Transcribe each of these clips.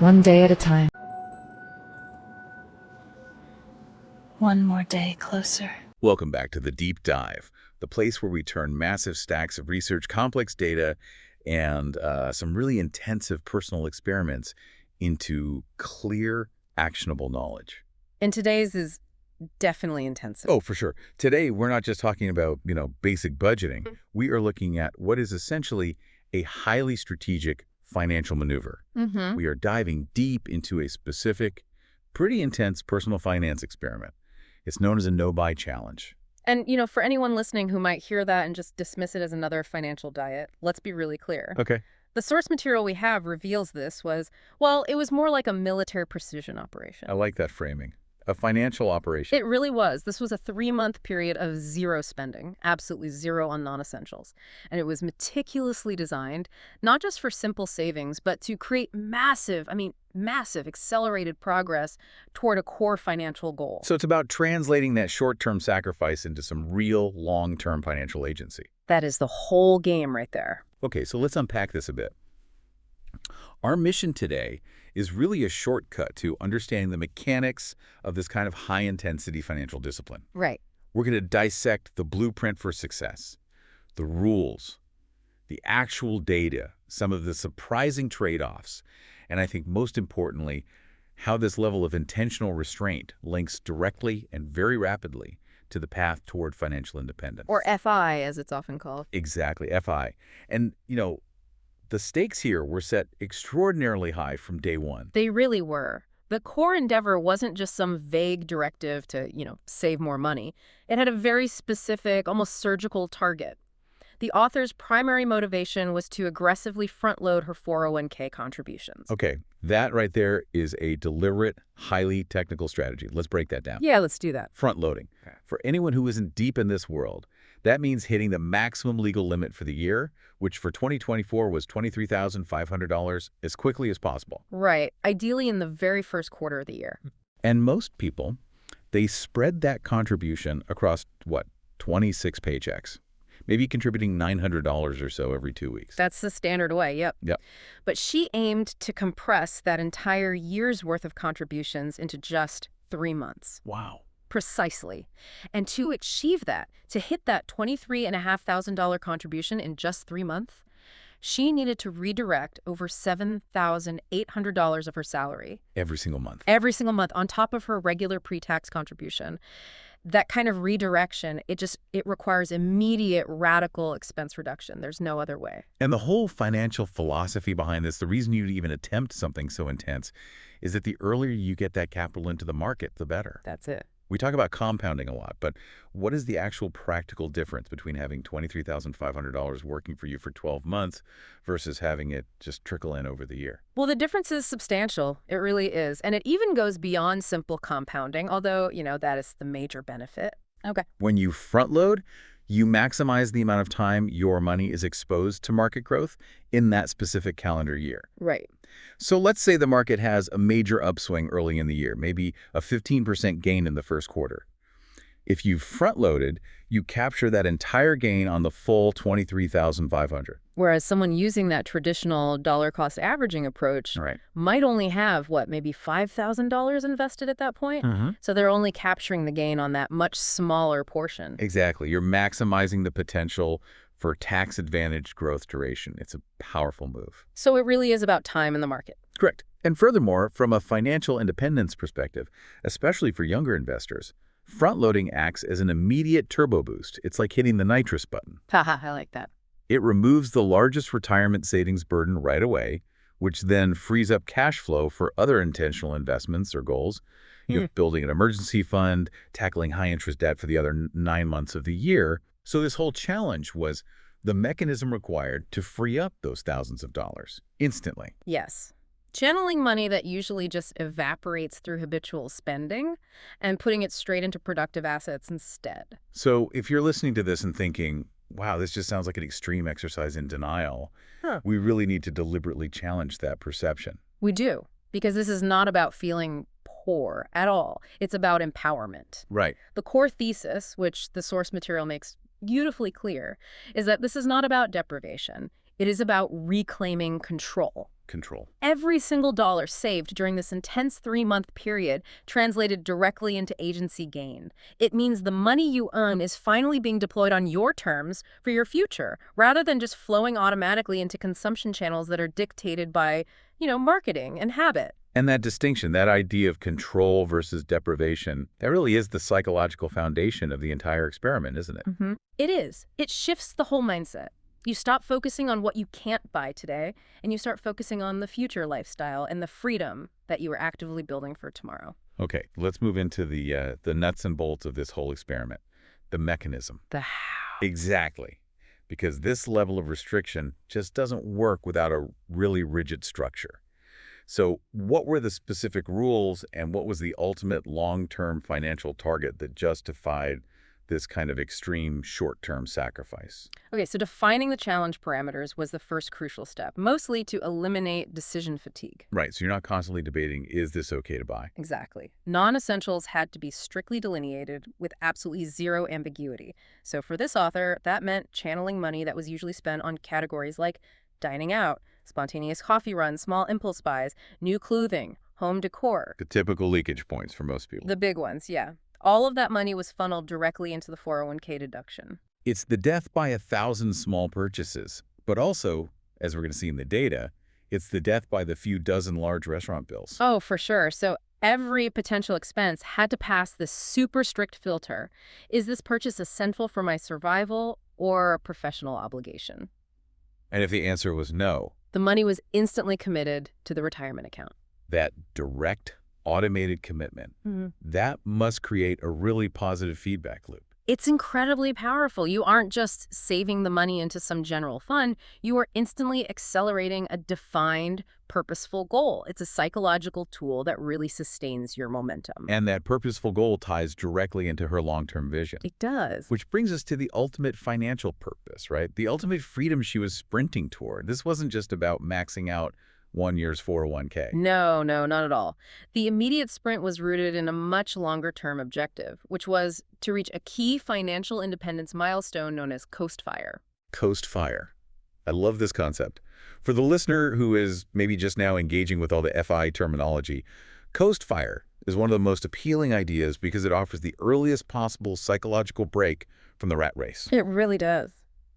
one day at a time. One more day closer. Welcome back to The Deep Dive, the place where we turn massive stacks of research, complex data, and some really intensive personal experiments into clear, actionable knowledge. And today's is definitely intensive. Oh, for sure. Today, we're not just talking about, basic budgeting. We are looking at what is essentially a highly strategic financial maneuver. We are diving deep into a specific, pretty intense personal finance experiment. It's known as a no-buy challenge. And, for anyone listening who might hear that and just dismiss it as another financial diet, let's be really clear. Okay. The source material we have reveals it was more like a military precision operation. I like that framing. A financial operation. It really was. This was a 3-month period of zero spending, absolutely zero on non-essentials. And it was meticulously designed, not just for simple savings, but to create massive accelerated progress toward a core financial goal. So it's about translating that short-term sacrifice into some real long-term financial agency. That is the whole game right there. Okay, so let's unpack this a bit. Our mission today is really a shortcut to understanding the mechanics of this kind of high-intensity financial discipline. Right. We're going to dissect the blueprint for success, the rules, the actual data, some of the surprising trade-offs, and I think most importantly, how this level of intentional restraint links directly and very rapidly to the path toward financial independence. Or FI, as it's often called. Exactly, FI. And, the stakes here were set extraordinarily high from day one. They really were. The core endeavor wasn't just some vague directive to, save more money. It had a very specific, almost surgical target. The author's primary motivation was to aggressively front-load her 401k contributions. Okay, that right there is a deliberate, highly technical strategy. Let's break that down. Yeah, let's do that. Front-loading. For anyone who isn't deep in this world, that means hitting the maximum legal limit for the year, which for 2024 was $23,500, as quickly as possible. Right. Ideally in the very first quarter of the year. And most people, they spread that contribution across, 26 paychecks. Maybe contributing $900 or so every 2 weeks. That's the standard way, yep. But she aimed to compress that entire year's worth of contributions into just 3 months. Wow. Precisely. And to achieve that, to hit that $23,500 contribution in just 3 months, she needed to redirect over $7,800 of her salary. Every single month. Every single month, on top of her regular pre-tax contribution. That kind of redirection, it requires immediate radical expense reduction. There's no other way. And the whole financial philosophy behind this, the reason you'd even attempt something so intense, is that the earlier you get that capital into the market, the better. That's it. We talk about compounding a lot, but what is the actual practical difference between having $23,500 working for you for 12 months versus having it just trickle in over the year? Well, the difference is substantial. It really is. And it even goes beyond simple compounding, although, that is the major benefit. Okay. When you front load, you maximize the amount of time your money is exposed to market growth in that specific calendar year. Right. So let's say the market has a major upswing early in the year, maybe a 15% gain in the first quarter. If you've front-loaded, you capture that entire gain on the full $23,500. Whereas someone using that traditional dollar-cost averaging approach might only have, maybe $5,000 invested at that point? So they're only capturing the gain on that much smaller portion. Exactly. You're maximizing the potential for tax-advantaged growth duration. It's a powerful move. So it really is about time in the market. Correct. And furthermore, from a financial independence perspective, especially for younger investors, front-loading acts as an immediate turbo boost. It's like hitting the nitrous button. Haha, I like that. It removes the largest retirement savings burden right away, which then frees up cash flow for other intentional investments or goals. You're building an emergency fund, tackling high-interest debt for the other 9 months of the year. So this whole challenge was the mechanism required to free up those thousands of dollars instantly. Yes. Channeling money that usually just evaporates through habitual spending and putting it straight into productive assets instead. So if you're listening to this and thinking, wow, this just sounds like an extreme exercise in denial, we really need to deliberately challenge that perception. We do, because this is not about feeling poor at all. It's about empowerment. Right. The core thesis, which the source material makes beautifully clear, is that this is not about deprivation. It is about reclaiming control. Control. Every single dollar saved during this intense 3-month period translated directly into agency gain. It means the money you earn is finally being deployed on your terms for your future, rather than just flowing automatically into consumption channels that are dictated by, marketing and habit. And that distinction, that idea of control versus deprivation, that really is the psychological foundation of the entire experiment, isn't it? It is. It shifts the whole mindset. You stop focusing on what you can't buy today, and you start focusing on the future lifestyle and the freedom that you are actively building for tomorrow. Okay, let's move into the nuts and bolts of this whole experiment, the mechanism. The how. Exactly, because this level of restriction just doesn't work without a really rigid structure. So what were the specific rules, and what was the ultimate long-term financial target that justified this kind of extreme short-term sacrifice? Okay, so defining the challenge parameters was the first crucial step, mostly to eliminate decision fatigue. Right, so you're not constantly debating, is this okay to buy? Exactly. Non-essentials had to be strictly delineated with absolutely zero ambiguity. So for this author, that meant channeling money that was usually spent on categories like dining out, spontaneous coffee runs, small impulse buys, new clothing, home decor. The typical leakage points for most people. The big ones, yeah. All of that money was funneled directly into the 401k deduction. It's the death by 1,000 small purchases, but also, as we're going to see in the data, it's the death by the few dozen large restaurant bills. Oh, for sure. So every potential expense had to pass this super strict filter. Is this purchase essential for my survival or a professional obligation? And if the answer was no, The money was instantly committed to the retirement account. that direct, automated commitment, that must create a really positive feedback loop. It's incredibly powerful. You aren't just saving the money into some general fund, you are instantly accelerating a defined, purposeful goal. It's a psychological tool that really sustains your momentum. And that purposeful goal ties directly into her long-term vision. It does. Which brings us to the ultimate financial purpose, right? The ultimate freedom she was sprinting toward. This wasn't just about maxing out one year's 401k. No, not at all. The immediate sprint was rooted in a much longer-term objective, which was to reach a key financial independence milestone known as Coast Fire. Coast Fire. I love this concept. For the listener who is maybe just now engaging with all the FI terminology, Coast Fire is one of the most appealing ideas because it offers the earliest possible psychological break from the rat race. It really does.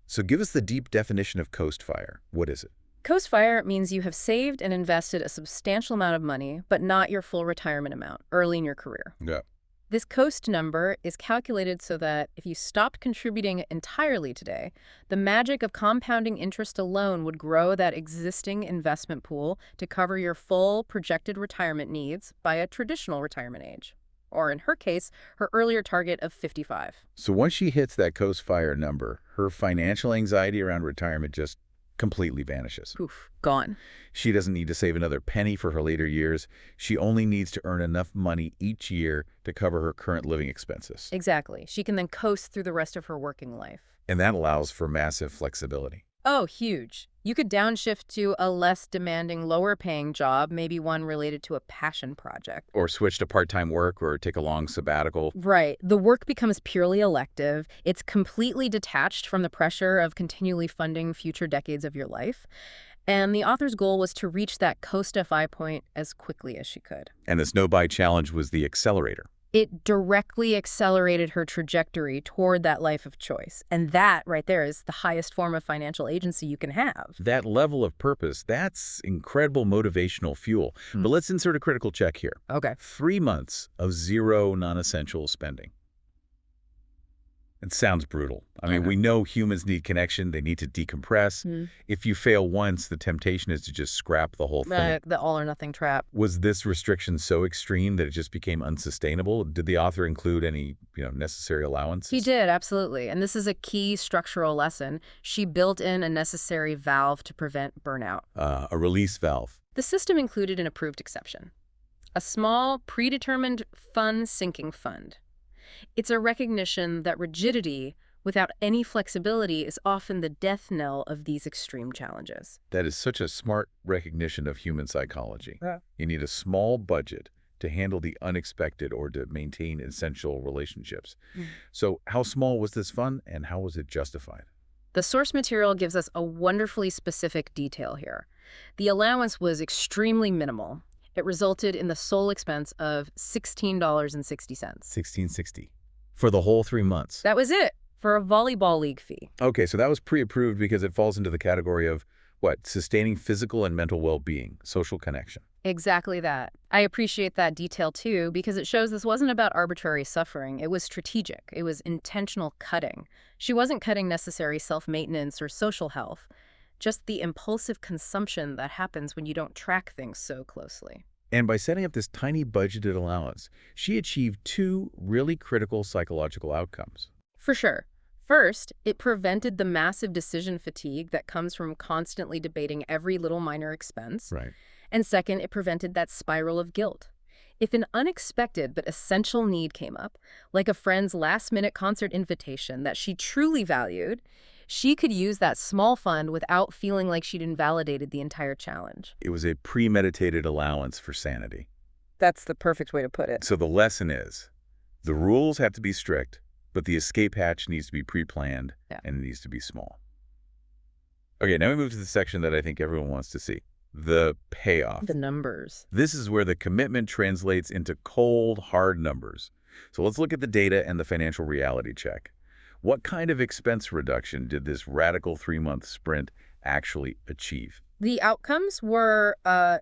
So give us the deep definition of Coast Fire. What is it? Coast Fire means you have saved and invested a substantial amount of money, but not your full retirement amount, early in your career. Yeah. This coast number is calculated so that if you stopped contributing entirely today, the magic of compounding interest alone would grow that existing investment pool to cover your full projected retirement needs by a traditional retirement age, or in her case, her earlier target of 55. So once she hits that Coast Fire number, her financial anxiety around retirement just completely vanishes. Poof, gone. She doesn't need to save another penny for her later years. She only needs to earn enough money each year to cover her current living expenses. Exactly. She can then coast through the rest of her working life. And that allows for massive flexibility. Oh, huge. You could downshift to a less demanding, lower-paying job, maybe one related to a passion project. Or switch to part-time work or take a long sabbatical. Right. The work becomes purely elective. It's completely detached from the pressure of continually funding future decades of your life. And the author's goal was to reach that Coast FI point as quickly as she could. And this no-buy challenge was the accelerator. It directly accelerated her trajectory toward that life of choice. And that right there is the highest form of financial agency you can have. That level of purpose, that's incredible motivational fuel. But let's insert a critical check here. Okay. 3 months of zero non-essential spending. It sounds brutal. I mean, we know humans need connection. They need to decompress. If you fail once, the temptation is to just scrap the whole thing. The all or nothing trap. Was this restriction so extreme that it just became unsustainable? Did the author include any, necessary allowances? He did, absolutely. And this is a key structural lesson. She built in a necessary valve to prevent burnout. A release valve. The system included an approved exception. A small, predetermined sinking fund. It's a recognition that rigidity without any flexibility is often the death knell of these extreme challenges. That is such a smart recognition of human psychology. Yeah. You need a small budget to handle the unexpected or to maintain essential relationships. So how small was this fund and how was it justified? The source material gives us a wonderfully specific detail here. The allowance was extremely minimal. It resulted in the sole expense of $16.60. 1660 for the whole 3 months. That was it for a volleyball league fee. Okay, so that was pre-approved because it falls into the category of, what, sustaining physical and mental well-being, social connection. Exactly that. I appreciate that detail too because it shows this wasn't about arbitrary suffering. It was strategic. It was intentional cutting. She wasn't cutting necessary self-maintenance or social health, just the impulsive consumption that happens when you don't track things so closely. And by setting up this tiny budgeted allowance, she achieved 2 really critical psychological outcomes. For sure. First, it prevented the massive decision fatigue that comes from constantly debating every little minor expense. Right. And second, it prevented that spiral of guilt. If an unexpected but essential need came up, like a friend's last-minute concert invitation that she truly valued, she could use that small fund without feeling like she'd invalidated the entire challenge. It was a premeditated allowance for sanity. That's the perfect way to put it. So the lesson is, the rules have to be strict, but the escape hatch needs to be pre-planned, and it needs to be small. Okay, now we move to the section that I think everyone wants to see, the payoff. The numbers. This is where the commitment translates into cold, hard numbers. So let's look at the data and the financial reality check. What kind of expense reduction did this radical 3-month sprint actually achieve? The outcomes were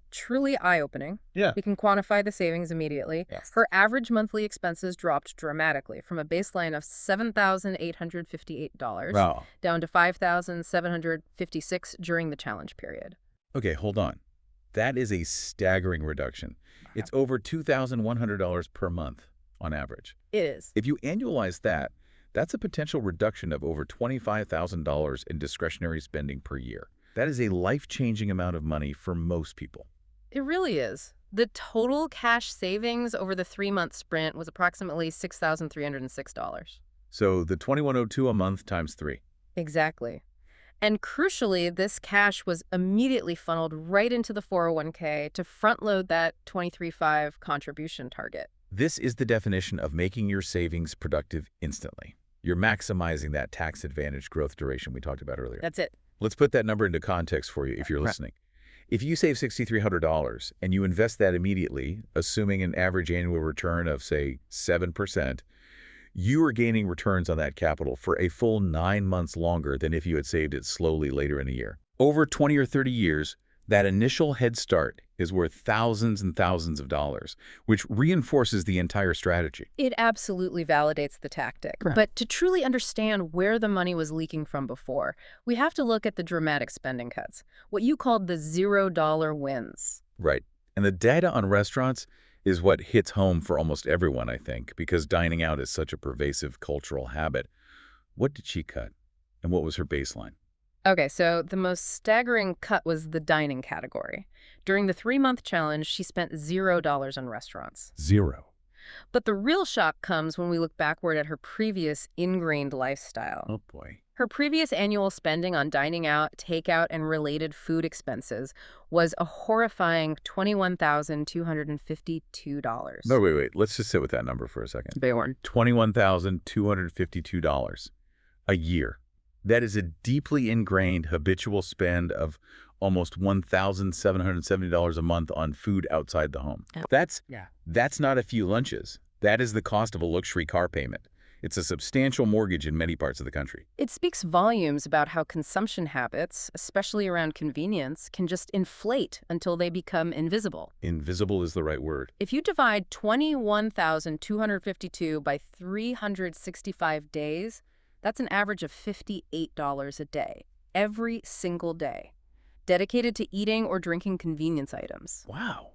truly eye-opening. Yeah. We can quantify the savings immediately. Yes. Her average monthly expenses dropped dramatically from a baseline of $7,858 Wow. down to $5,756 during the challenge period. Okay, hold on. That is a staggering reduction. It's over $2,100 per month on average. It is. If you annualize that, that's a potential reduction of over $25,000 in discretionary spending per year. That is a life-changing amount of money for most people. It really is. The total cash savings over the 3-month sprint was approximately $6,306. So the $2,102 a month times 3. Exactly. And crucially, this cash was immediately funneled right into the 401k to front-load that 23.5 contribution target. This is the definition of making your savings productive instantly. You're maximizing that tax-advantaged growth duration we talked about earlier. That's it. Let's put that number into context for you if you're listening. If you save $6,300 and you invest that immediately, assuming an average annual return of, say, 7%, you are gaining returns on that capital for a full 9 months longer than if you had saved it slowly later in the year. Over 20 or 30 years, that initial head start is worth thousands and thousands of dollars, which reinforces the entire strategy. It absolutely validates the tactic. But to truly understand where the money was leaking from before, we have to look at the dramatic spending cuts, what you called the $0 wins. Right. And the data on restaurants is what hits home for almost everyone, I think, because dining out is such a pervasive cultural habit. What did she cut? And what was her baseline? Okay, so the most staggering cut was the dining category. During the 3-month challenge, she spent $0 on restaurants. 0. But the real shock comes when we look backward at her previous ingrained lifestyle. Oh, boy. Her previous annual spending on dining out, takeout, and related food expenses was a horrifying $21,252. No, wait. Let's just sit with that number for a second. $21,252 a year. That is a deeply ingrained habitual spend of almost $1,770 a month on food outside the home. That's not a few lunches. That is the cost of a luxury car payment. It's a substantial mortgage in many parts of the country. It speaks volumes about how consumption habits, especially around convenience, can just inflate until they become invisible. Invisible is the right word. If you divide 21,252 by 365 days, that's an average of $58 a day, every single day, dedicated to eating or drinking convenience items. Wow.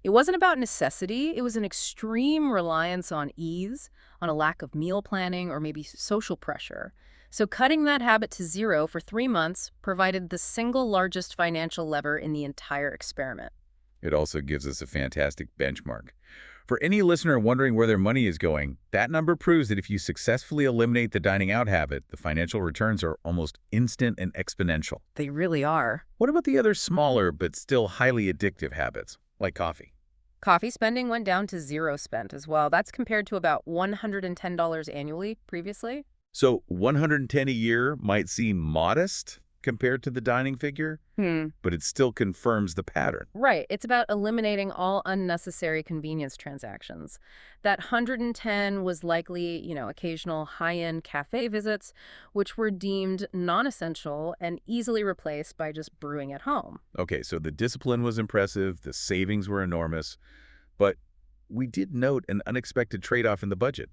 It wasn't about necessity. It was an extreme reliance on ease, on a lack of meal planning, or maybe social pressure. So cutting that habit to 0 for 3 months provided the single largest financial lever in the entire experiment. It also gives us a fantastic benchmark. For any listener wondering where their money is going, that number proves that if you successfully eliminate the dining out habit, the financial returns are almost instant and exponential. They really are. What about the other smaller but still highly addictive habits, like coffee? Coffee spending went down to 0 spent as well. That's compared to about $110 annually previously. So $110 a year might seem modest, compared to the dining figure, but it still confirms the pattern. Right. It's about eliminating all unnecessary convenience transactions. That 110 was likely, occasional high-end cafe visits, which were deemed non-essential and easily replaced by just brewing at home. Okay, so the discipline was impressive, the savings were enormous, but we did note an unexpected trade-off in the budget.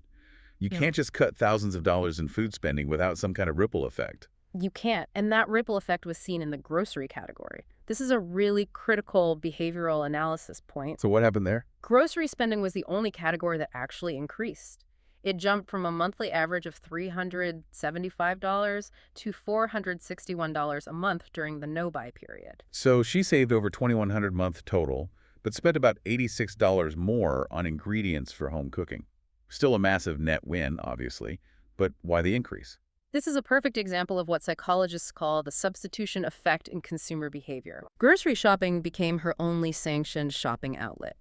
You Yeah. can't just cut thousands of dollars in food spending without some kind of ripple effect. You can't. And that ripple effect was seen in the grocery category. This is a really critical behavioral analysis point. So what happened there? Grocery spending was the only category that actually increased. It jumped from a monthly average of $375 to $461 a month during the no-buy period. So she saved over $2,100 a month total, but spent about $86 more on ingredients for home cooking. Still a massive net win, obviously, but why the increase? This is a perfect example of what psychologists call the substitution effect in consumer behavior. Grocery shopping became her only sanctioned shopping outlet.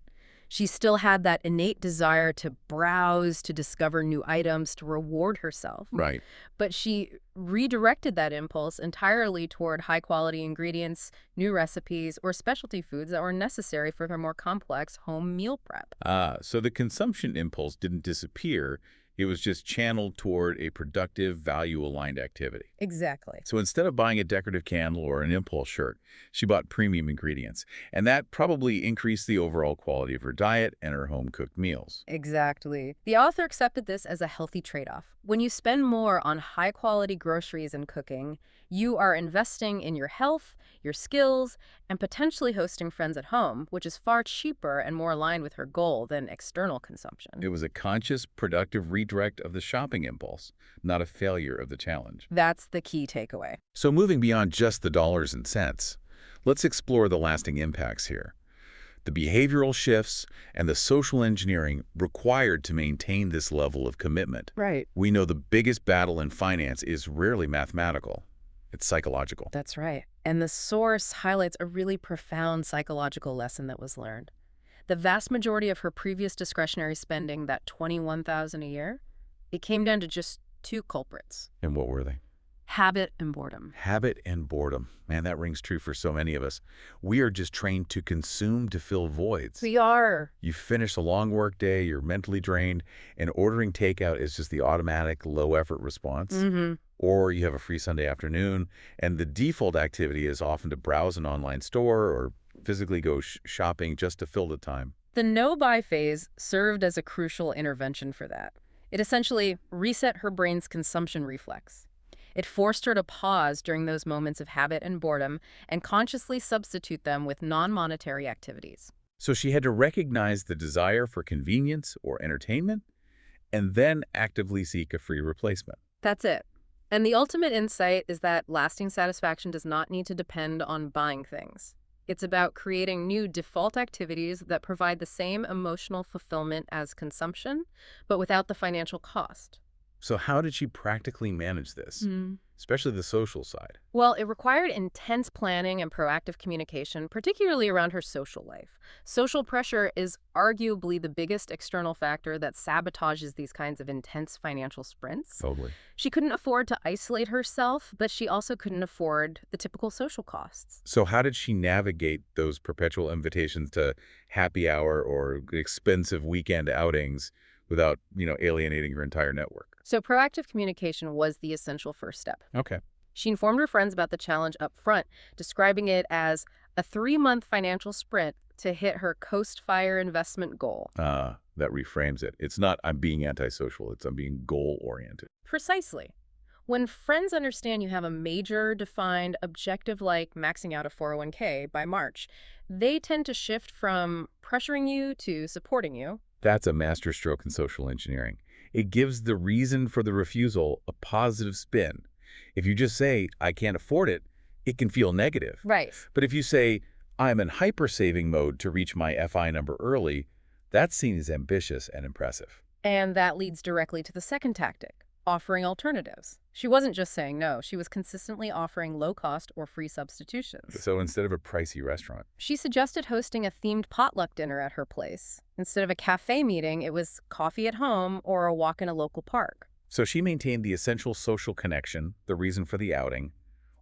She still had that innate desire to browse, to discover new items, to reward herself. Right. But she redirected that impulse entirely toward high-quality ingredients, new recipes, or specialty foods that were necessary for her more complex home meal prep. So the consumption impulse didn't disappear. It was just channeled toward a productive, value-aligned activity. Exactly. So instead of buying a decorative candle or an impulse shirt, she bought premium ingredients. And that probably increased the overall quality of her diet and her home-cooked meals. Exactly. The author accepted this as a healthy trade-off. When you spend more on high-quality groceries and cooking, you are investing in your health, your skills, and potentially hosting friends at home, which is far cheaper and more aligned with her goal than external consumption. It was a conscious, productive redirect of the shopping impulse, not a failure of the challenge. That's the key takeaway. So moving beyond just the dollars and cents, let's explore the lasting impacts here. The behavioral shifts and the social engineering required to maintain this level of commitment. Right. We know the biggest battle in finance is rarely mathematical. It's psychological. That's right. And the source highlights a really profound psychological lesson that was learned. The vast majority of her previous discretionary spending, that $21,000 a year, it came down to just two culprits: And what were they? habit and boredom. Habit and boredom. Man, that rings true for so many of us. We are just trained to consume to fill voids. We are. You finish a long work day, you're mentally drained, and ordering takeout is just the automatic low-effort response. Or you have a free Sunday afternoon, and the default activity is often to browse an online store or physically go shopping just to fill the time. The no-buy phase served as a crucial intervention for that. It essentially reset her brain's consumption reflex. It forced her to pause during those moments of habit and boredom and consciously substitute them with non-monetary activities. So she had to recognize the desire for convenience or entertainment and then actively seek a free replacement. That's it. And the ultimate insight is that lasting satisfaction does not need to depend on buying things. It's about creating new default activities that provide the same emotional fulfillment as consumption, but without the financial cost. So how did she practically manage this, especially the social side? Well, it required intense planning and proactive communication, particularly around her social life. Social pressure is arguably the biggest external factor that sabotages these kinds of intense financial sprints. Totally. She couldn't afford to isolate herself, but she also couldn't afford the typical social costs. So how did she navigate those perpetual invitations to happy hour or expensive weekend outings without, alienating her entire network? So proactive communication was the essential first step. Okay. She informed her friends about the challenge up front, describing it as a 3-month financial sprint to hit her Coast Fire investment goal. That reframes it. It's not I'm being antisocial, it's I'm being goal-oriented. Precisely. When friends understand you have a major defined objective like maxing out a 401k by March, they tend to shift from pressuring you to supporting you. That's a masterstroke in social engineering. It gives the reason for the refusal a positive spin. If you just say, I can't afford it, it can feel negative. Right. But if you say, I'm in hyper-saving mode to reach my FI number early, that's seen as ambitious and impressive. And that leads directly to the second tactic, offering alternatives. She wasn't just saying no, she was consistently offering low-cost or free substitutions. So instead of a pricey restaurant. She suggested hosting a themed potluck dinner at her place. Instead of a cafe meeting, it was coffee at home or a walk in a local park. So she maintained the essential social connection, the reason for the outing,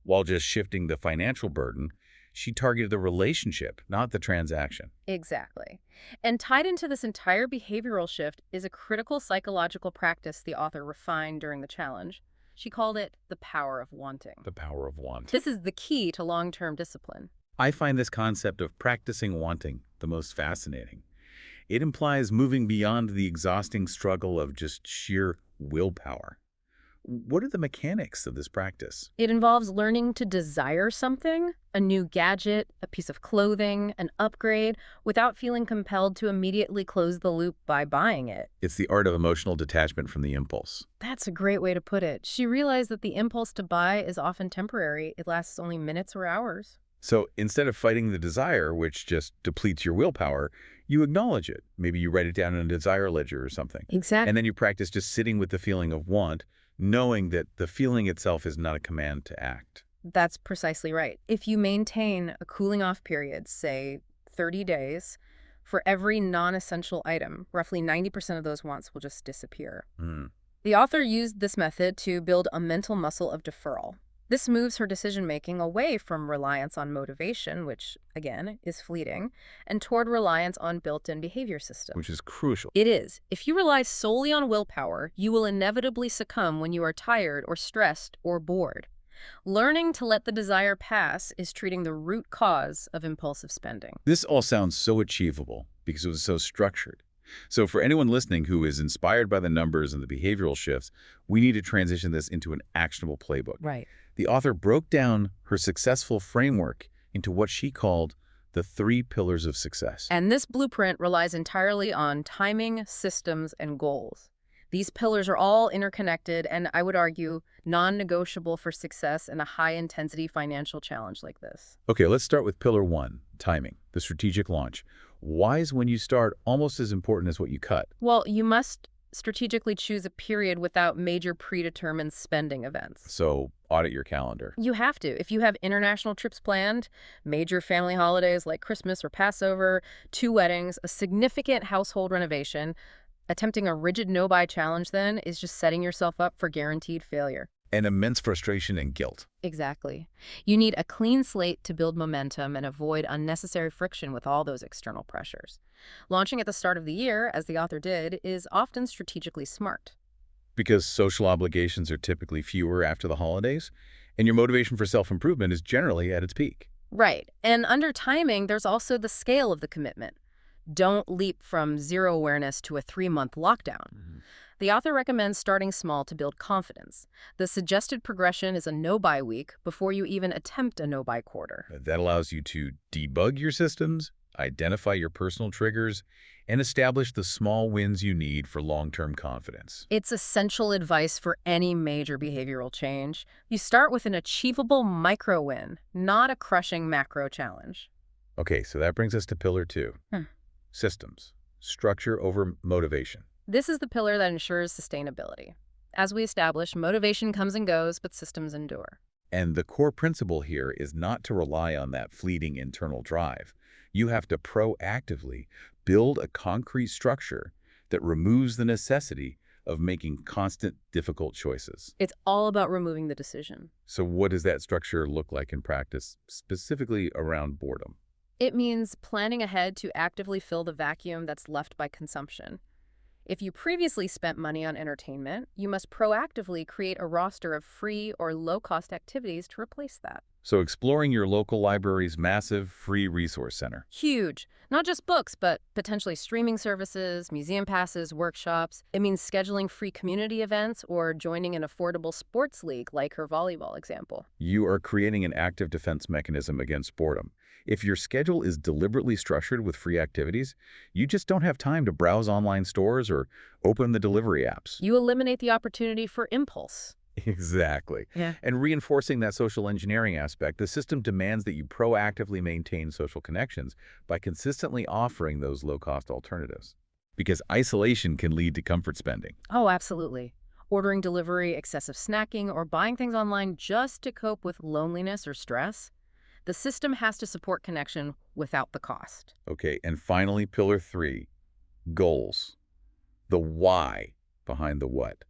While just shifting the financial burden, she targeted the relationship, not the transaction. Exactly. And tied into this entire behavioral shift is a critical psychological practice the author refined during the challenge. She called it the power of wanting. The power of want. This is the key to long-term discipline. I find this concept of practicing wanting the most fascinating. It implies moving beyond the exhausting struggle of just sheer willpower. What are the mechanics of this practice? It involves learning to desire something, a new gadget, a piece of clothing, an upgrade, without feeling compelled to immediately close the loop by buying it. It's the art of emotional detachment from the impulse. That's a great way to put it. She realized that the impulse to buy is often temporary. It lasts only minutes or hours. So instead of fighting the desire, which just depletes your willpower, you acknowledge it. Maybe you write it down in a desire ledger or something. Exactly. And then you practice just sitting with the feeling of want, knowing that the feeling itself is not a command to act. That's precisely right. If you maintain a cooling off period, say 30 days, for every non-essential item, roughly 90% of those wants will just disappear. Mm. The author used this method to build a mental muscle of deferral. This moves her decision-making away from reliance on motivation, which, again, is fleeting, and toward reliance on built-in behavior systems. Which is crucial. It is. If you rely solely on willpower, you will inevitably succumb when you are tired or stressed or bored. Learning to let the desire pass is treating the root cause of impulsive spending. This all sounds so achievable because it was so structured. So for anyone listening who is inspired by the numbers and the behavioral shifts, we need to transition this into an actionable playbook. Right. The author broke down her successful framework into what she called the 3 pillars of success. And this blueprint relies entirely on timing, systems, and goals. These pillars are all interconnected and, I would argue, non-negotiable for success in a high-intensity financial challenge like this. Okay, let's start with pillar 1, timing, the strategic launch. Why is when you start almost as important as what you cut? Well, you must strategically choose a period without major predetermined spending events. So audit your calendar. You have to. If you have international trips planned, major family holidays like Christmas or Passover, 2 weddings, a significant household renovation, attempting a rigid no-buy challenge then is just setting yourself up for guaranteed failure. And immense frustration and guilt. Exactly. You need a clean slate to build momentum and avoid unnecessary friction with all those external pressures. Launching at the start of the year, as the author did, is often strategically smart. Because social obligations are typically fewer after the holidays, and your motivation for self-improvement is generally at its peak. Right. And under timing, there's also the scale of the commitment. Don't leap from zero awareness to a 3-month lockdown. The author recommends starting small to build confidence. The suggested progression is a no-buy week before you even attempt a no-buy quarter. That allows you to debug your systems, identify your personal triggers, and establish the small wins you need for long-term confidence. It's essential advice for any major behavioral change. You start with an achievable micro win, not a crushing macro challenge. Okay, so that brings us to pillar 2. Systems. Structure over motivation. This is the pillar that ensures sustainability. As we established, motivation comes and goes, but systems endure. And the core principle here is not to rely on that fleeting internal drive. You have to proactively build a concrete structure that removes the necessity of making constant, difficult choices. It's all about removing the decision. So what does that structure look like in practice, specifically around boredom? It means planning ahead to actively fill the vacuum that's left by consumption. If you previously spent money on entertainment, you must proactively create a roster of free or low-cost activities to replace that. So exploring your local library's massive free resource center. Huge. Not just books, but potentially streaming services, museum passes, workshops. It means scheduling free community events or joining an affordable sports league like her volleyball example. You are creating an active defense mechanism against boredom. If your schedule is deliberately structured with free activities, you just don't have time to browse online stores or open the delivery apps. You eliminate the opportunity for impulse. Exactly. Yeah. And reinforcing that social engineering aspect, the system demands that you proactively maintain social connections by consistently offering those low-cost alternatives. Because isolation can lead to comfort spending. Oh, absolutely. Ordering delivery, excessive snacking, or buying things online just to cope with loneliness or stress. The system has to support connection without the cost. Okay, and finally, pillar 3, goals. The why behind the what.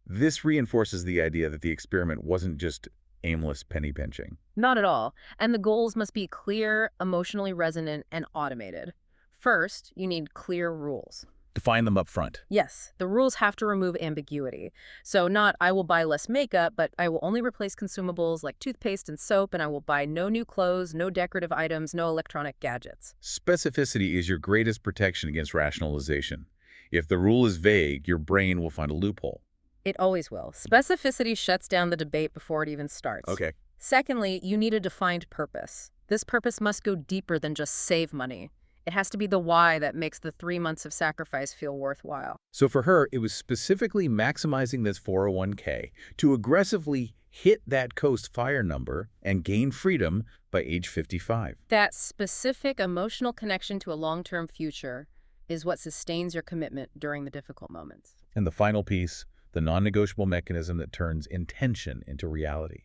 This reinforces the idea that the experiment wasn't just aimless penny pinching. Not at all. And the goals must be clear, emotionally resonant, and automated. First, you need clear rules. Define them up front. Yes, the rules have to remove ambiguity. So not I will buy less makeup, but I will only replace consumables like toothpaste and soap, and I will buy no new clothes, no decorative items, no electronic gadgets. Specificity is your greatest protection against rationalization. If the rule is vague, your brain will find a loophole. It always will. Specificity shuts down the debate before it even starts. Okay. Secondly, you need a defined purpose. This purpose must go deeper than just save money. It has to be the why that makes the 3 months of sacrifice feel worthwhile. So for her, it was specifically maximizing this 401k to aggressively hit that Coast Fire number and gain freedom by age 55. That specific emotional connection to a long-term future is what sustains your commitment during the difficult moments. And the final piece, the non-negotiable mechanism that turns intention into reality.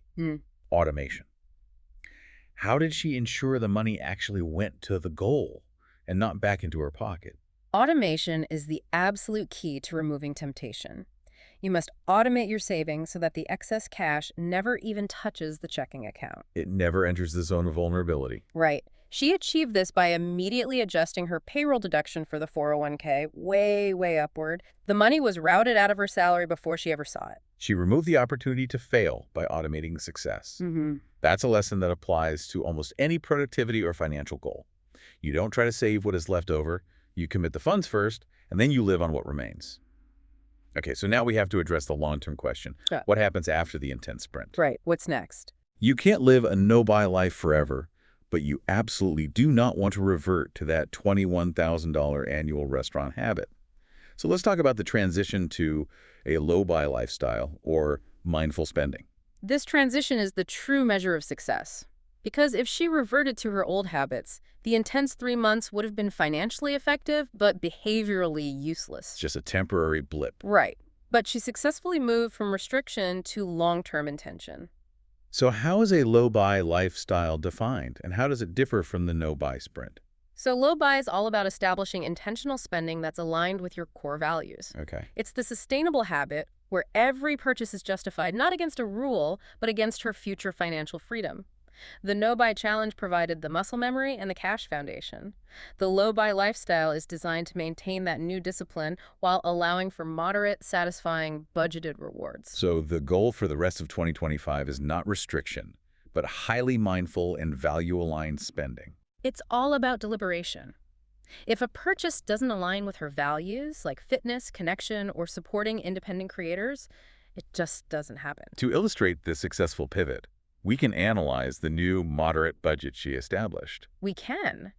Automation. How did she ensure the money actually went to the goal and not back into her pocket? Automation is the absolute key to removing temptation. You must automate your savings so that the excess cash never even touches the checking account. It never enters the zone of vulnerability. Right. She achieved this by immediately adjusting her payroll deduction for the 401k way upward. The money was routed out of her salary before she ever saw it. She removed the opportunity to fail by automating success. That's a lesson that applies to almost any productivity or financial goal. You don't try to save what is left over. You commit the funds first, and then you live on what remains. Okay, so now we have to address the long-term question. Yeah. What happens after the intense sprint? Right. What's next? You can't live a no-buy life forever, but you absolutely do not want to revert to that $21,000 annual restaurant habit. So let's talk about the transition to a low-buy lifestyle or mindful spending. This transition is the true measure of success. Because if she reverted to her old habits, the intense 3 months would have been financially effective, but behaviorally useless. It's just a temporary blip. Right. But she successfully moved from restriction to long-term intention. So how is a low-buy lifestyle defined, and how does it differ from the no-buy sprint? So low buy is all about establishing intentional spending that's aligned with your core values. Okay. It's the sustainable habit where every purchase is justified not against a rule, but against her future financial freedom. The no-buy challenge provided the muscle memory and the cash foundation. The low-buy lifestyle is designed to maintain that new discipline while allowing for moderate, satisfying, budgeted rewards. So the goal for the rest of 2025 is not restriction, but highly mindful and value-aligned spending. It's all about deliberation. If a purchase doesn't align with her values, like fitness, connection, or supporting independent creators, it just doesn't happen. To illustrate this successful pivot, we can analyze the new moderate budget she established. We can.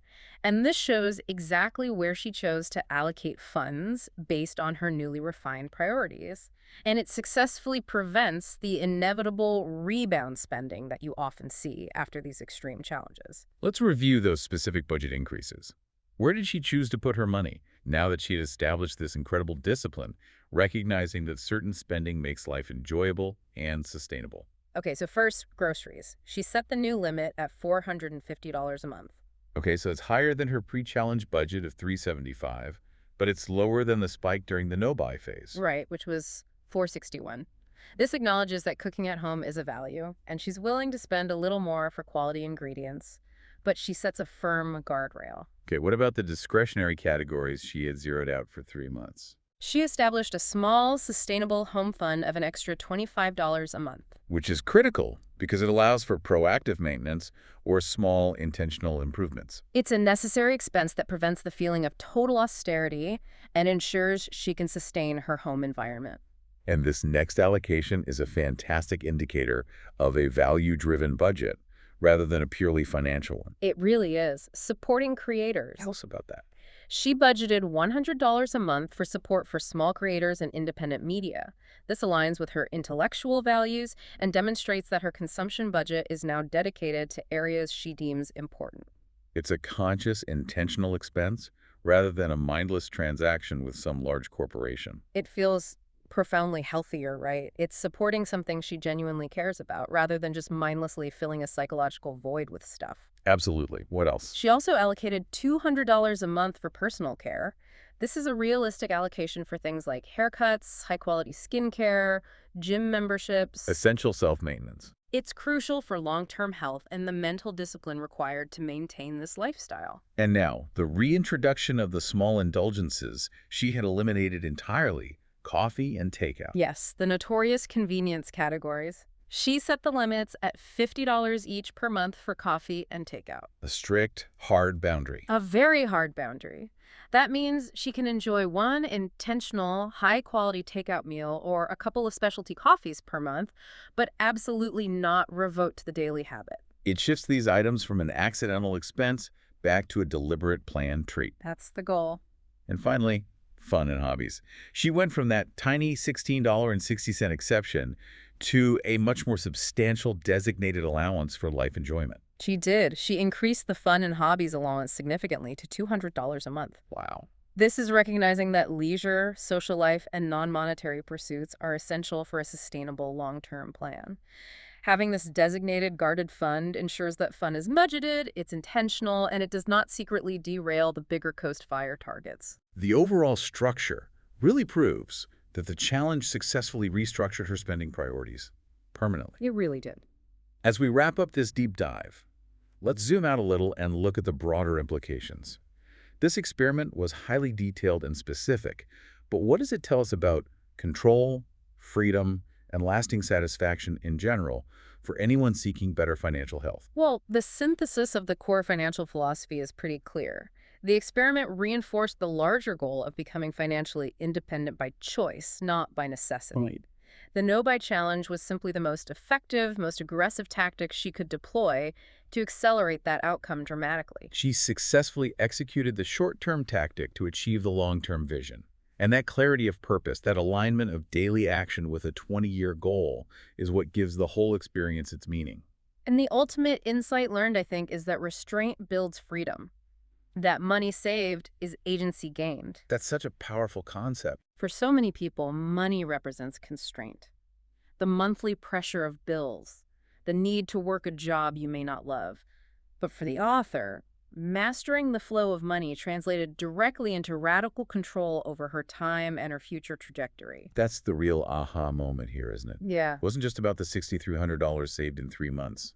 And this shows exactly where she chose to allocate funds based on her newly refined priorities. And it successfully prevents the inevitable rebound spending that you often see after these extreme challenges. Let's review those specific budget increases. Where did she choose to put her money now that she had established this incredible discipline, recognizing that certain spending makes life enjoyable and sustainable? Okay, so first, groceries. She set the new limit at $450 a month. Okay, so it's higher than her pre-challenge budget of $375, but it's lower than the spike during the no-buy phase. Right, which was $461. This acknowledges that cooking at home is a value, and she's willing to spend a little more for quality ingredients, but she sets a firm guardrail. Okay, what about the discretionary categories she had zeroed out for 3 months? She established a small, sustainable home fund of an extra $25 a month. Which is critical because it allows for proactive maintenance or small intentional improvements. It's a necessary expense that prevents the feeling of total austerity and ensures she can sustain her home environment. And this next allocation is a fantastic indicator of a value-driven budget rather than a purely financial one. It really is. Supporting creators. Tell us about that. She budgeted $100 a month for support for small creators and independent media. This aligns with her intellectual values and demonstrates that her consumption budget is now dedicated to areas she deems important. It's a conscious, intentional expense rather than a mindless transaction with some large corporation. It feels profoundly healthier, right? It's supporting something she genuinely cares about rather than just mindlessly filling a psychological void with stuff. Absolutely. What else? She also allocated $200 a month for personal care. This is a realistic allocation for things like haircuts, high-quality skincare, gym memberships. Essential self-maintenance. It's crucial for long-term health and the mental discipline required to maintain this lifestyle. And now, the reintroduction of the small indulgences she had eliminated entirely, coffee and takeout. Yes, the notorious convenience categories. She set the limits at $50 each per month for coffee and takeout. A strict, hard boundary. A very hard boundary. That means she can enjoy one intentional, high-quality takeout meal or a couple of specialty coffees per month, but absolutely not revoke the daily habit. It shifts these items from an accidental expense back to a deliberate planned treat. That's the goal. And finally, fun and hobbies. She went from that tiny $16.60 exception to a much more substantial designated allowance for life enjoyment. She did. She increased the fun and hobbies allowance significantly to $200 a month. Wow. This is recognizing that leisure, social life, and non-monetary pursuits are essential for a sustainable long-term plan. Having this designated guarded fund ensures that fun is budgeted, it's intentional, and it does not secretly derail the bigger Coast Fire targets. The overall structure really proves that the challenge successfully restructured her spending priorities permanently. It really did. As we wrap up this deep dive, let's zoom out a little and look at the broader implications. This experiment was highly detailed and specific, but what does it tell us about control, freedom, and lasting satisfaction in general for anyone seeking better financial health? Well, the synthesis of the core financial philosophy is pretty clear. The experiment reinforced the larger goal of becoming financially independent by choice, not by necessity. Right. The no-buy challenge was simply the most effective, most aggressive tactic she could deploy to accelerate that outcome dramatically. She successfully executed the short-term tactic to achieve the long-term vision. And that clarity of purpose, that alignment of daily action with a 20-year goal, is what gives the whole experience its meaning. And the ultimate insight learned, I think, is that restraint builds freedom. That money saved is agency gained. That's such a powerful concept. For so many people, money represents constraint. The monthly pressure of bills, the need to work a job you may not love. But for the author, mastering the flow of money translated directly into radical control over her time and her future trajectory. That's the real aha moment here, isn't it? Yeah. It wasn't just about the $6,300 saved in 3 months.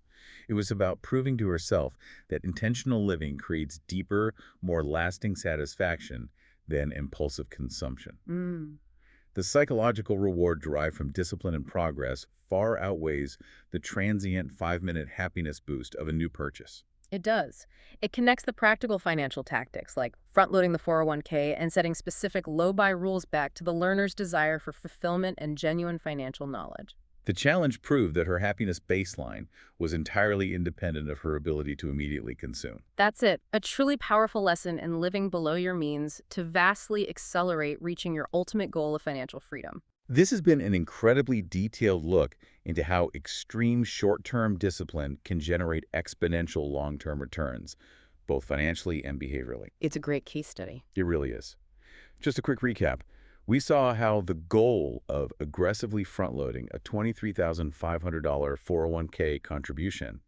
It was about proving to herself that intentional living creates deeper, more lasting satisfaction than impulsive consumption. The psychological reward derived from discipline and progress far outweighs the transient 5-minute happiness boost of a new purchase. It does. It connects the practical financial tactics, like front-loading the 401k and setting specific low-buy rules back to the learner's desire for fulfillment and genuine financial knowledge. The challenge proved that her happiness baseline was entirely independent of her ability to immediately consume. That's it. A truly powerful lesson in living below your means to vastly accelerate reaching your ultimate goal of financial freedom. This has been an incredibly detailed look into how extreme short-term discipline can generate exponential long-term returns, both financially and behaviorally. It's a great case study. It really is. Just a quick recap. We saw how the goal of aggressively front-loading a $23,500 401k contribution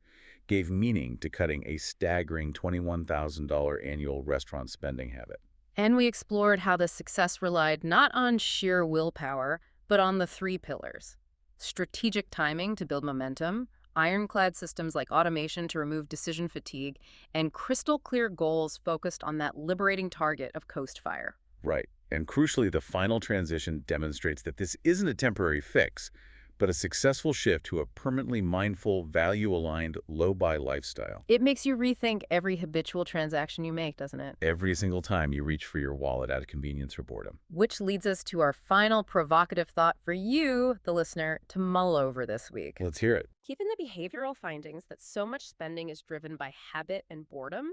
gave meaning to cutting a staggering $21,000 annual restaurant spending habit. And we explored how the success relied not on sheer willpower, but on the 3 pillars: strategic timing to build momentum, ironclad systems like automation to remove decision fatigue, and crystal clear goals focused on that liberating target of Coast Fire. Right. And crucially, the final transition demonstrates that this isn't a temporary fix, but a successful shift to a permanently mindful, value-aligned, low-buy lifestyle. It makes you rethink every habitual transaction you make, doesn't it? Every single time you reach for your wallet out of convenience or boredom. Which leads us to our final provocative thought for you, the listener, to mull over this week. Let's hear it. Given the behavioral findings that so much spending is driven by habit and boredom,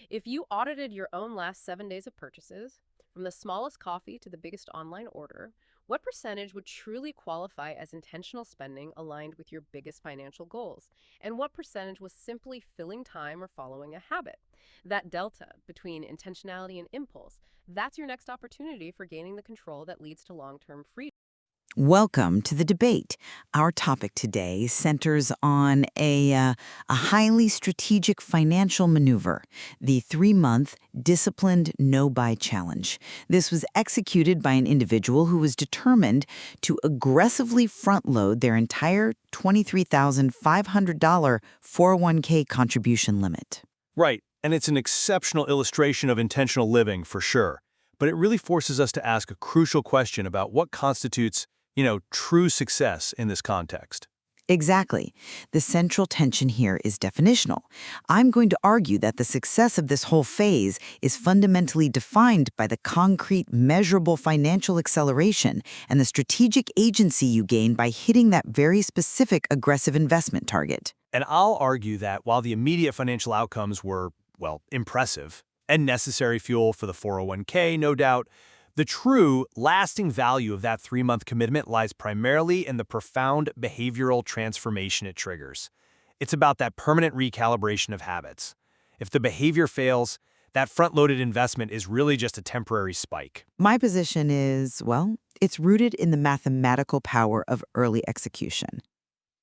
if you audited your own last 7 days of purchases, from the smallest coffee to the biggest online order, what percentage would truly qualify as intentional spending aligned with your biggest financial goals? And what percentage was simply filling time or following a habit? That delta between intentionality and impulse, that's your next opportunity for gaining the control that leads to long-term freedom. Welcome to the debate. Our topic today centers on a highly strategic financial maneuver, the 3-month disciplined no-buy challenge. This was executed by an individual who was determined to aggressively front-load their entire $23,500 401k contribution limit. Right, and it's an exceptional illustration of intentional living for sure. But it really forces us to ask a crucial question about what constitutes, true success in this context. Exactly. The central tension here is definitional. I'm going to argue that the success of this whole phase is fundamentally defined by the concrete, measurable financial acceleration and the strategic agency you gain by hitting that very specific aggressive investment target. And I'll argue that while the immediate financial outcomes were, well, impressive and necessary fuel for the 401k, no doubt, the true, lasting value of that 3-month commitment lies primarily in the profound behavioral transformation it triggers. It's about that permanent recalibration of habits. If the behavior fails, that front-loaded investment is really just a temporary spike. My position is, well, it's rooted in the mathematical power of early execution.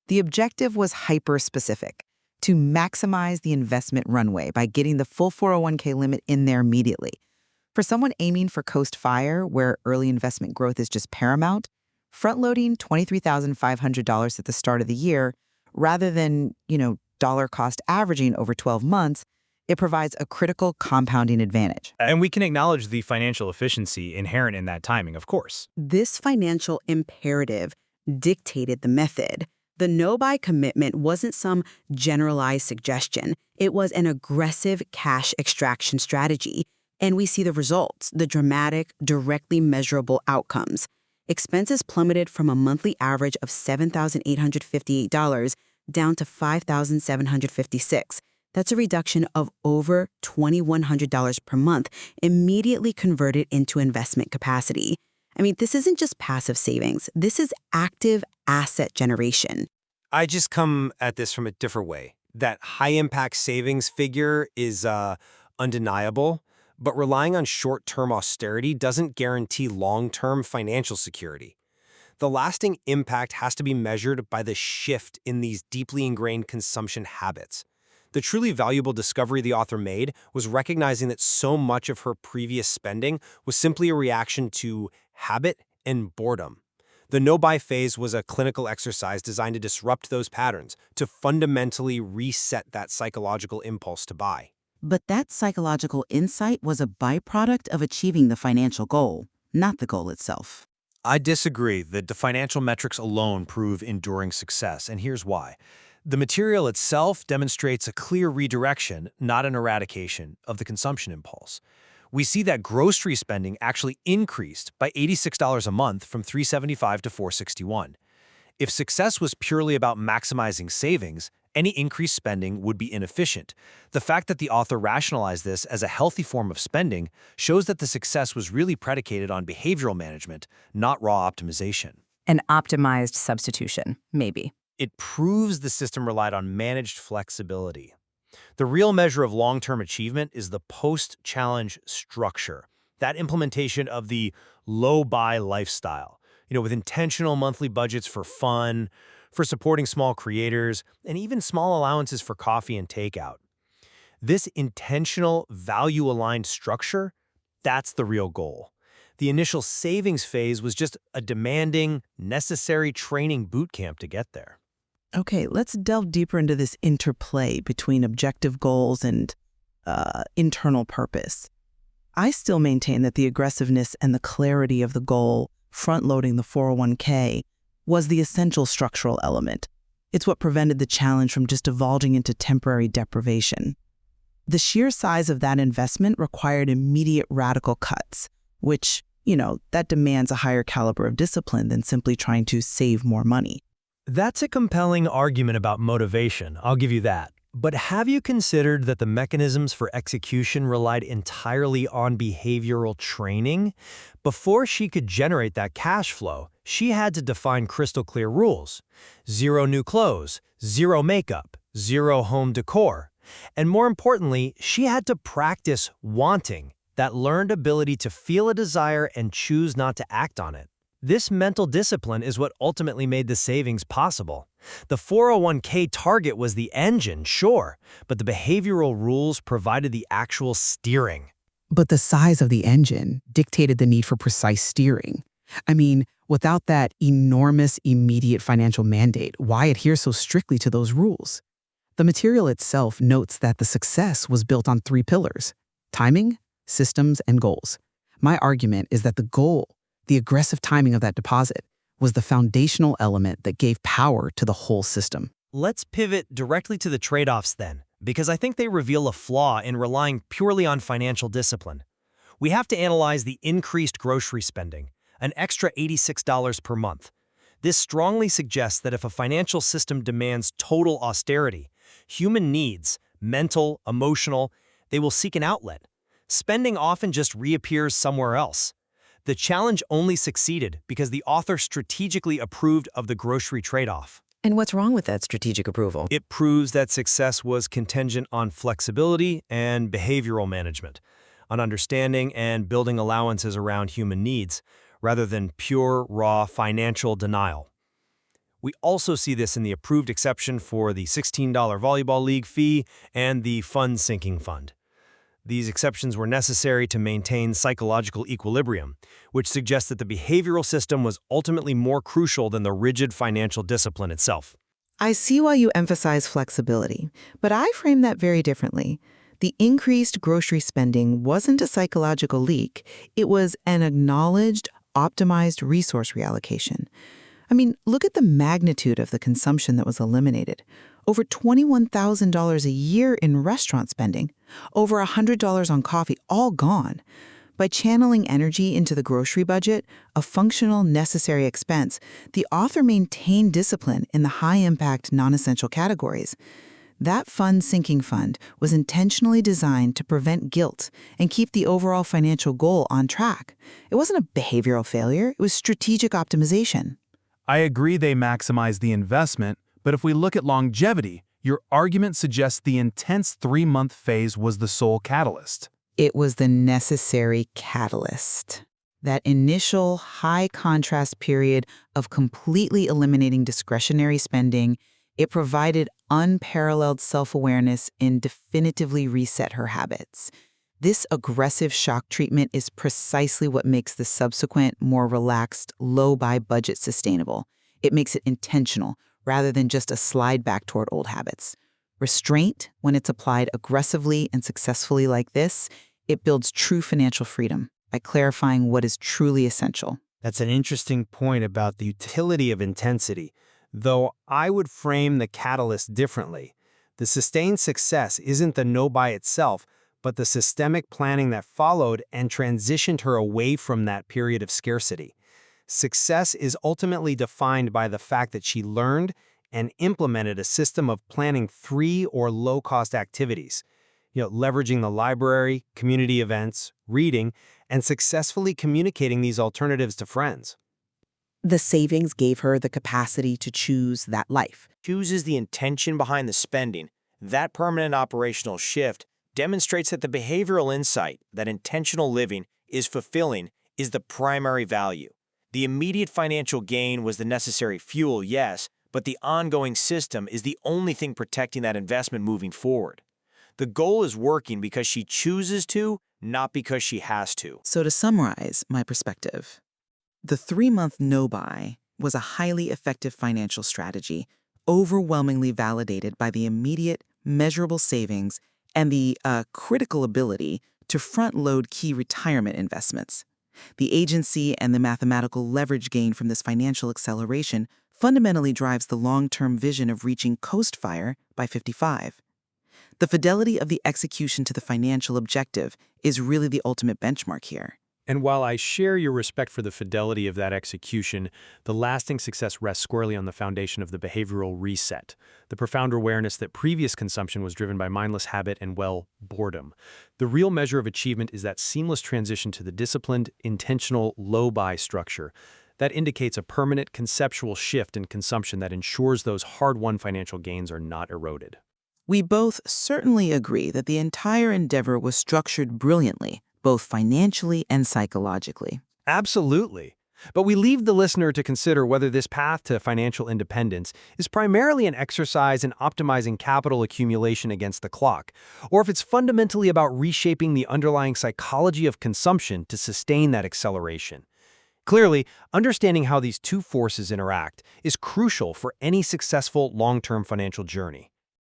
The objective was hyper-specific, to maximize the investment runway by getting the full 401k limit in there immediately. For someone aiming for coast fire, where early investment growth is just paramount, front-loading $23,500 at the start of the year, rather than, dollar cost averaging over 12 months, it provides a critical compounding advantage. And we can acknowledge the financial efficiency inherent in that timing, of course. This financial imperative dictated the method. The no-buy commitment wasn't some generalized suggestion. It was an aggressive cash extraction strategy. And we see the results, the dramatic, directly measurable outcomes. Expenses plummeted from a monthly average of $7,858 down to $5,756. That's a reduction of over $2,100 per month, immediately converted into investment capacity. I mean, this isn't just passive savings. This is active asset generation. I just come at this from a different way. That high-impact savings figure is undeniable, but relying on short-term austerity doesn't guarantee long-term financial security. The lasting impact has to be measured by the shift in these deeply ingrained consumption habits. The truly valuable discovery the author made was recognizing that so much of her previous spending was simply a reaction to habit and boredom. The no-buy phase was a clinical exercise designed to disrupt those patterns, to fundamentally reset that psychological impulse to buy. But that psychological insight was a byproduct of achieving the financial goal, not the goal itself. I disagree that the financial metrics alone prove enduring success, and here's why. The material itself demonstrates a clear redirection, not an eradication, of the consumption impulse. We see that grocery spending actually increased by $86 a month from $375 to $461. If success was purely about maximizing savings, any increased spending would be inefficient. The fact that the author rationalized this as a healthy form of spending shows that the success was really predicated on behavioral management, not raw optimization. An optimized substitution, maybe. It proves the system relied on managed flexibility. The real measure of long-term achievement is the post-challenge structure, that implementation of the low-buy lifestyle, with intentional monthly budgets for fun, for supporting small creators, and even small allowances for coffee and takeout. This intentional, value-aligned structure, that's the real goal. The initial savings phase was just a demanding, necessary training boot camp to get there. Okay, let's delve deeper into this interplay between objective goals and internal purpose. I still maintain that the aggressiveness and the clarity of the goal, front-loading the 401k, was the essential structural element. It's what prevented the challenge from just divulging into temporary deprivation. The sheer size of that investment required immediate radical cuts, which, that demands a higher caliber of discipline than simply trying to save more money. That's a compelling argument about motivation, I'll give you that. But have you considered that the mechanisms for execution relied entirely on behavioral training? Before she could generate that cash flow, she had to define crystal clear rules. 0 new clothes, 0 makeup, 0 home decor. And more importantly, she had to practice wanting, that learned ability to feel a desire and choose not to act on it. This mental discipline is what ultimately made the savings possible. The 401k target was the engine, sure, but the behavioral rules provided the actual steering. But the size of the engine dictated the need for precise steering. I mean, without that enormous immediate financial mandate, why adhere so strictly to those rules? The material itself notes that the success was built on 3 pillars: timing, systems, and goals. My argument is that the goal, the aggressive timing of that deposit, was the foundational element that gave power to the whole system. Let's pivot directly to the trade-offs then, because I think they reveal a flaw in relying purely on financial discipline. We have to analyze the increased grocery spending, an extra $86 per month. This strongly suggests that if a financial system demands total austerity, human needs, mental, emotional, they will seek an outlet. Spending often just reappears somewhere else. The challenge only succeeded because the author strategically approved of the grocery trade-off. And what's wrong with that strategic approval? It proves that success was contingent on flexibility and behavioral management, on understanding and building allowances around human needs, rather than pure, raw financial denial. We also see this in the approved exception for the $16 volleyball league fee and the fund sinking fund. These exceptions were necessary to maintain psychological equilibrium, which suggests that the behavioral system was ultimately more crucial than the rigid financial discipline itself. I see why you emphasize flexibility, but I frame that very differently. The increased grocery spending wasn't a psychological leak. It was an acknowledged, optimized resource reallocation. I mean, look at the magnitude of the consumption that was eliminated. Over $21,000 a year in restaurant spending, over $100 on coffee, all gone. By channeling energy into the grocery budget, a functional, necessary expense, the author maintained discipline in the high-impact, non-essential categories. That fund-sinking fund was intentionally designed to prevent guilt and keep the overall financial goal on track. It wasn't a behavioral failure, it was strategic optimization. I agree they maximize the investment, but if we look at longevity, your argument suggests the intense 3-month phase was the sole catalyst. It was the necessary catalyst. That initial high-contrast period of completely eliminating discretionary spending, it provided unparalleled self-awareness and definitively reset her habits. This aggressive shock treatment is precisely what makes the subsequent, more relaxed, low-buy budget sustainable. It makes it intentional, rather than just a slide back toward old habits. Restraint, when it's applied aggressively and successfully like this, it builds true financial freedom by clarifying what is truly essential. That's an interesting point about the utility of intensity, though I would frame the catalyst differently. The sustained success isn't the no-buy itself, but the systemic planning that followed and transitioned her away from that period of scarcity. Success is ultimately defined by the fact that she learned and implemented a system of planning 3 or low-cost activities, leveraging the library, community events, reading, and successfully communicating these alternatives to friends. The savings gave her the capacity to choose that life. Chooses the intention behind the spending. That permanent operational shift demonstrates that the behavioral insight that intentional living is fulfilling is the primary value. The immediate financial gain was the necessary fuel, yes, but the ongoing system is the only thing protecting that investment moving forward. The goal is working because she chooses to, not because she has to. So to summarize my perspective, the 3-month no-buy was a highly effective financial strategy, overwhelmingly validated by the immediate, measurable savings and the critical ability to front-load key retirement investments. The agency and the mathematical leverage gained from this financial acceleration fundamentally drives the long-term vision of reaching coast fire by 55. The fidelity of the execution to the financial objective is really the ultimate benchmark here. And while I share your respect for the fidelity of that execution, the lasting success rests squarely on the foundation of the behavioral reset, the profound awareness that previous consumption was driven by mindless habit and, boredom. The real measure of achievement is that seamless transition to the disciplined, intentional, low-buy structure. That indicates a permanent conceptual shift in consumption that ensures those hard-won financial gains are not eroded. We both certainly agree that the entire endeavor was structured brilliantly, both financially and psychologically. Absolutely. But we leave the listener to consider whether this path to financial independence is primarily an exercise in optimizing capital accumulation against the clock, or if it's fundamentally about reshaping the underlying psychology of consumption to sustain that acceleration. Clearly, understanding how these two forces interact is crucial for any successful long-term financial journey.